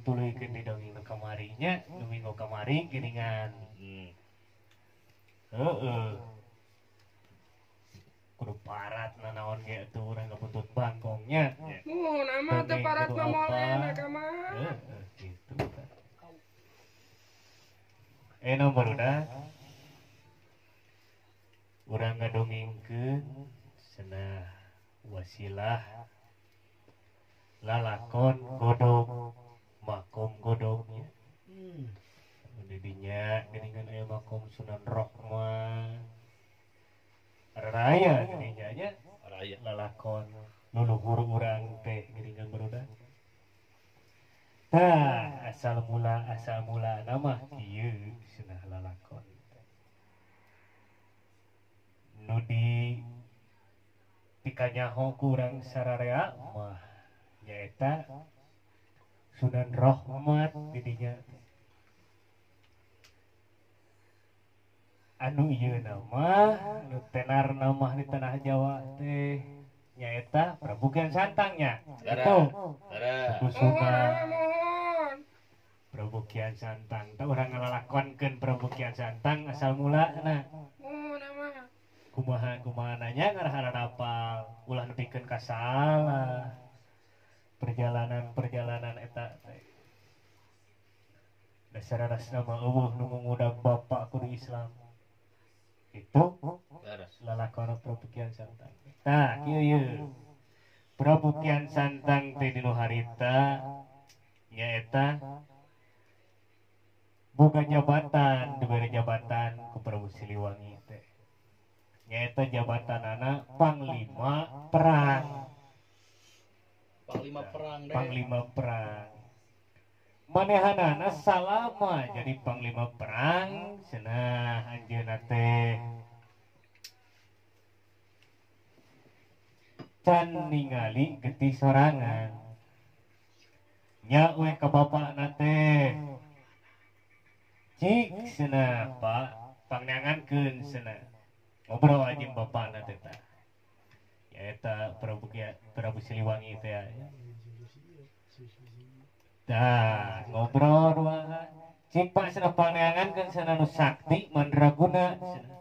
dituluykeun di dongeng nu kamari nya nu minggu kamari geuningan heeh kudu parat naon ge atuh urang kaputut bangkongnya nama teh parat mah moal enak mah heeh gitu nomor udah urang ngadongengkeun cenah wasilah lalakon godog makom godognya didinya geuningan aya makom Sunan Rohmah raya geuninnya nya raya lalakon luluhur urang teh geuningan barudak tah asal mula nama kieu cenah lalakon nu di pikanyaho kurang sararea mah nyaeta Sunan Rohmat didinya anu ieu nama nu tenar nama di tanah Jawa teh nyaeta Prabu Kian Santangnya itu Sunan Prabu Kian Santang tah urang ngalalakonkeun Prabu Kian Santang asal mulana kumaha nanya ngaraharan apal ulah nepikeun ka salah perjalanan eta teh dasar nama eueuh nu ngudag bapak kudu Islam itu lalakona Prabu Kian Santang tah kieu Prabu Kian Santang teh dinu harita nyaeta boga jabatan diberi jabatan ku Prabu Siliwangi teh nyaeta jabatanana Panglima Perang Panglima Perang manehanana salama jadi Panglima Perang cenah anjeunna teh can ningali getih sorangan nya we ka bapakna teh cik cenah Pak pangneangankeun cenah ngobrol jeung bapakna teh tah nyaeta Prabu Siliwangi teh tah ngobrol ruangan cik Pak cenah pangneangankeun cenah nu sakti mandraguna cenah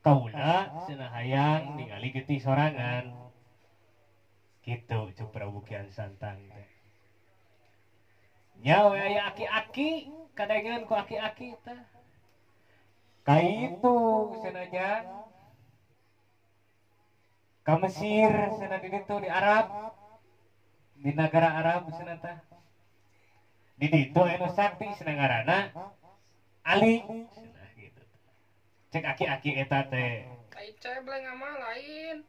kaula cenah hayang ningali getih sorangan kitu cuk Prabu Kian Santang teh nya we aya aki-aki kadengeun ku aki-aki teh kaitu cenah ka Mesir cenah di ditu di Arab di negara Arab cenah teh di ditu anu sakti cenah ngaranna Ali cenah gitu cek aki-aki eta teh ai cebleng mah lain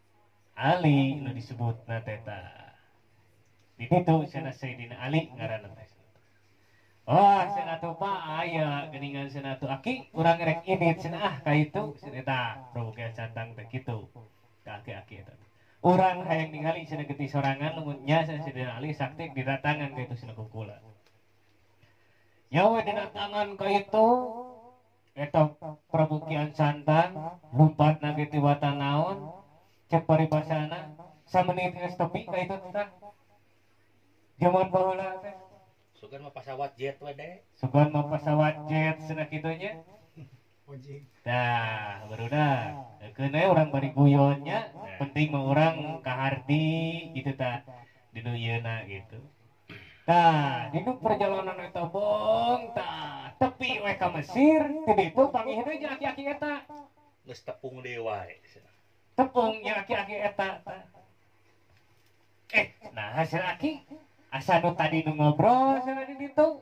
Ali nu disebutna teh tah di ditu cenah Sayyidina Ali ngaranna teh oh cenah tuh Pak aya geuningan cenah tuh aki urang rek idit cenah kaitu cenah tah Prabu Kian Santang teh kitu ka aki-aki eta urang hayang ningali cenah getih sorangan lamun nya Sayyidina Ali sakti didatangan kaitu cenah kukula nya we didatangan kaitu eta Prabu Kian Santang lumpatna getih watan naon cek paribasana samenit geus tepi kaitu teh jaman baheula teh sugan mah pesawat jet we deh sugan mah pesawat jet cenah kitu nya tah barudak keun urang bari guyonnya penting mah urang kahardi gitu tah dinu ieuna gitu tah dinu perjalanan eta bong tah tepi we ka Mesir ti ditu pangihna jeung aki-aki eta geus tepung deui wae tepung yang aki-aki eta nah hasil aki asa nu tadi nu ngobrol cenah di ditu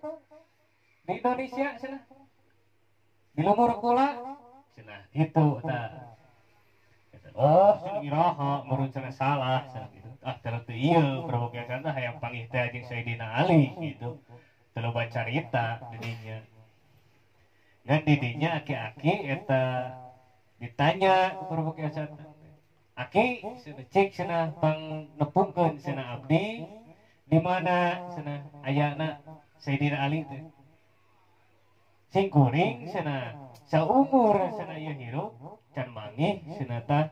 di Indonesia cenah di lumur kula cenah kitu tah oh cenah iraha mun cenah salah cenah kitu terus teu ieu Prabu Kian Santang hayang panggih teh jeung Sayyidina Ali gitu teu loba carita di dinya dan di dinya aki-aki eta ditanya ku Prabu Kian Santang aki cek cenah pang nepungkeun cenah abdi di mana cenah ayana Sayyidina Ali teh sing kuring cenah saumur cenah ieu hirup can manggih cenah tah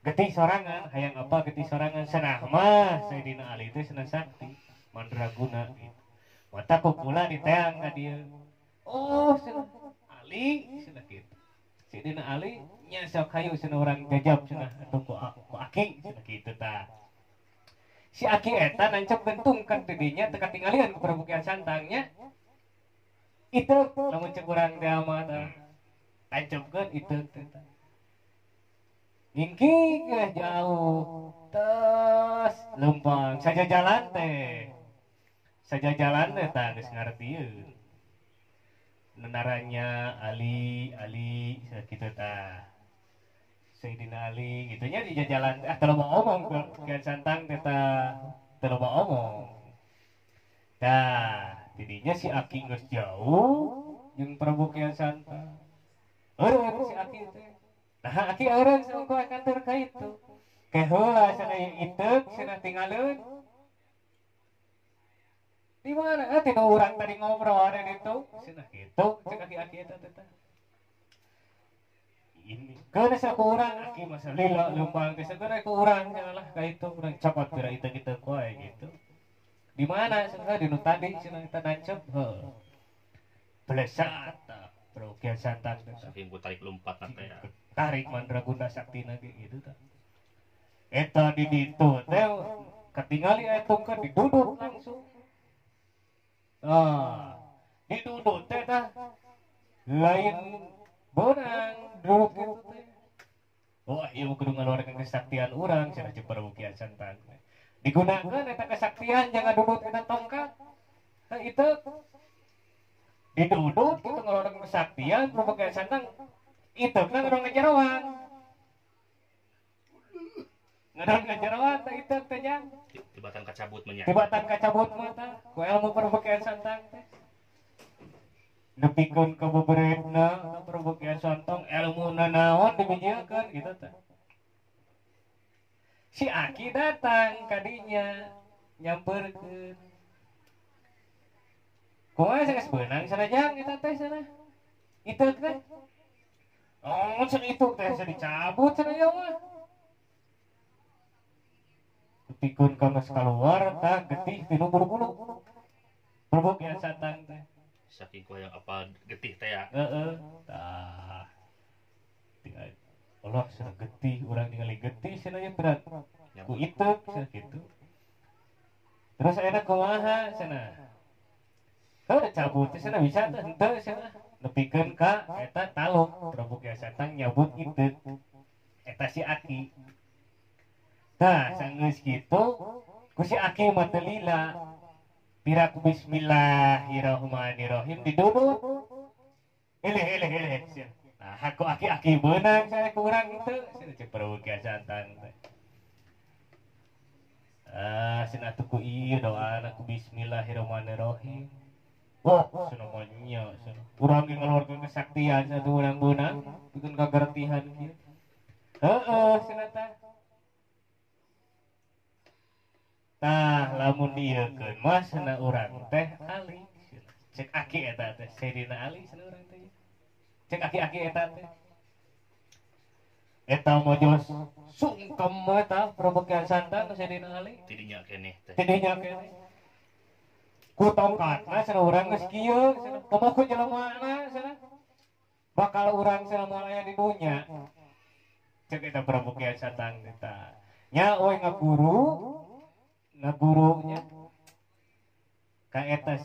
getih sorangan hayang apa getih sorangan cenah mah Sayyidina Ali teh cenah sakti mandraguna gitu mata pula diteang ka dia. Oh, cenah Ali cenah kitu. Si dina Ali nya sok hayu cenah urang jajab cenah atuh ku Aki cenah kitu tah. Si Aki eta nancep gentungkan teh dinya teu katinggalian ku Prabu Kian Santangnya. Itu lamun cek urang teh mah tah. Tancepkeun itu teh tah. Ngingking jauh. Terus lempang saja jalan teh. Saja jalan teh tah geus ngartieun. Nenaranya Ali gitu tah. Sayyidina Ali gitunya di jalan teu mau omong Kian Santang teh tah teu mau omong. Tah, tidinya si Aki geus jauh jeung Prabu Kian Santang. Eureun si Aki teh. Nah, Aki eureun sangko kantor ka itu. Ke heula cenah ieu cenah tinggalin. Di mana? Tidak orang tadi ngobrol ada itu. Cenah kitu, cek aki-aki eta teh. Ini kana sakurang aki masa lila lembang teh sagara ku urang cenah lah ka itu urang capat kira itu kita kuai gitu. Di mana cenah di nu tadi cenah kita nancep heuh. Pelesat Bro Kian Santang teh. Saking ku tarik lompat teh ya. Tarik mandraguna saktina ge gitu tah. Eta di ditu teh katingali etung ka diduduk langsung. Diduduk teh dah lain benang duduk gitu teh. Wah, ieu kudu ngaluarkeun kesaktian urang cenah cek Prabu Kian Santang. Digunakeun eta kesaktian jangan duduk dina tongkat. Nah, itu diduduk gitu ngaluarkeun kesaktian Prabu Kian Santang. Itu kan urang ngajeroan. Ngadon ngajeroan teh itu teh jang. Tibatan kacabut menya. Tibatan kacabut mata, ku ilmu Prabu Kian Santang teh. Nepikeun ka beberetna Prabu Kian Santang ilmuna naon dibijiekeun gitu teh. Si Aki datang ka dinya nyampeurkeun. Kumaha geus beunang sanajang eta teh cenah. Itu teh. Oh, cenah itu teh dicabut cenah ieu mah. Pikun kamas keluar tak getih tinu bulu-bulu. Prabu Kian Santang teh. Saking ku yang apa getih teh ya. Tah. Allah cenah getih urang ningali getih cenah ye berat. Ku itu cenah kitu. Terus ayeuna kumaha cenah? Heuh cabut cenah bisa teh henteu cenah. Nepikeun ka eta taluk Prabu Kian Santang nyabut itu. Eta si Aki. Nah, sanggeus kitu, ku si Aki mah teu lila. Pirak bismillahirrahmanirrahim diduduk. Eleh. Nah, aku Aki beunang saya kurang itu, cenah cek Prabu Kian Santang teh. Cenah tuh ku ieu doana ku bismillahirrahmanirrahim. Wah, cenah mah nya cenah. Urang ge ngaluarkeun kesaktian satu urang beunang, pikeun kagartihan kieu. Heeh, cenah tah. Tah lamun dieukeun mah cenah urang teh Ali. Cek Aki eta teh Sayyidina Ali cenah urang teh. Cek Aki eta teh. Eta mah jos sungkem eta Prabu Kian Santang ka Sayyidina Ali. Tidinya keneh teh. Tidinya keneh. Ku tongkatna cenah urang geus kieu cenah. Kumaha ku jelemana cenah. Bakal urang cenah moal aya di dunya. Cek eta Prabu Kian Santang eta. Nya we ngagurunya ka eta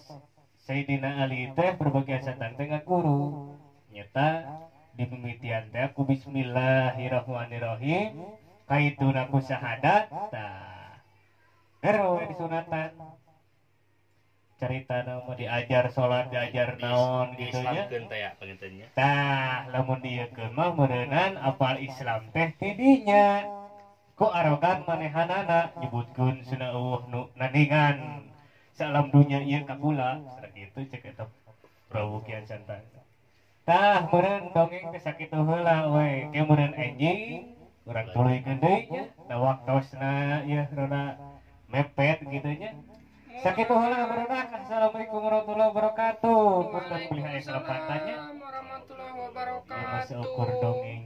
Sayyidina Ali teh Prabu Kian Santang teh ngaguru nyata di mimitian teh ku bismillahirrahmanirrahim kaituna ku syahadat tah ero disunatan carita nama diajar salat diajar naon gitu nya Islamkeun teh ya pangintennya. tah lamun dieukeun mah meureunnan apal Islam teh tidinya. Ku arogan manehanana nyebutkeun cenah nu nandingan salam dunya ieu ka kula sakitu cek eta Prabu Kian Santang. Tah meureun dongeng teh sakitu heula we ke meureun enjing urang tuluykeun deui nya da waktosna ieu rada mepet kitu nya. Sakitu heula meureunna assalamualaikum warahmatullahi wabarakatuh. Punten kuliah aya kelepatannya. Waalaikumsalam warahmatullahi wabarakatuh. Masih ukur dongeng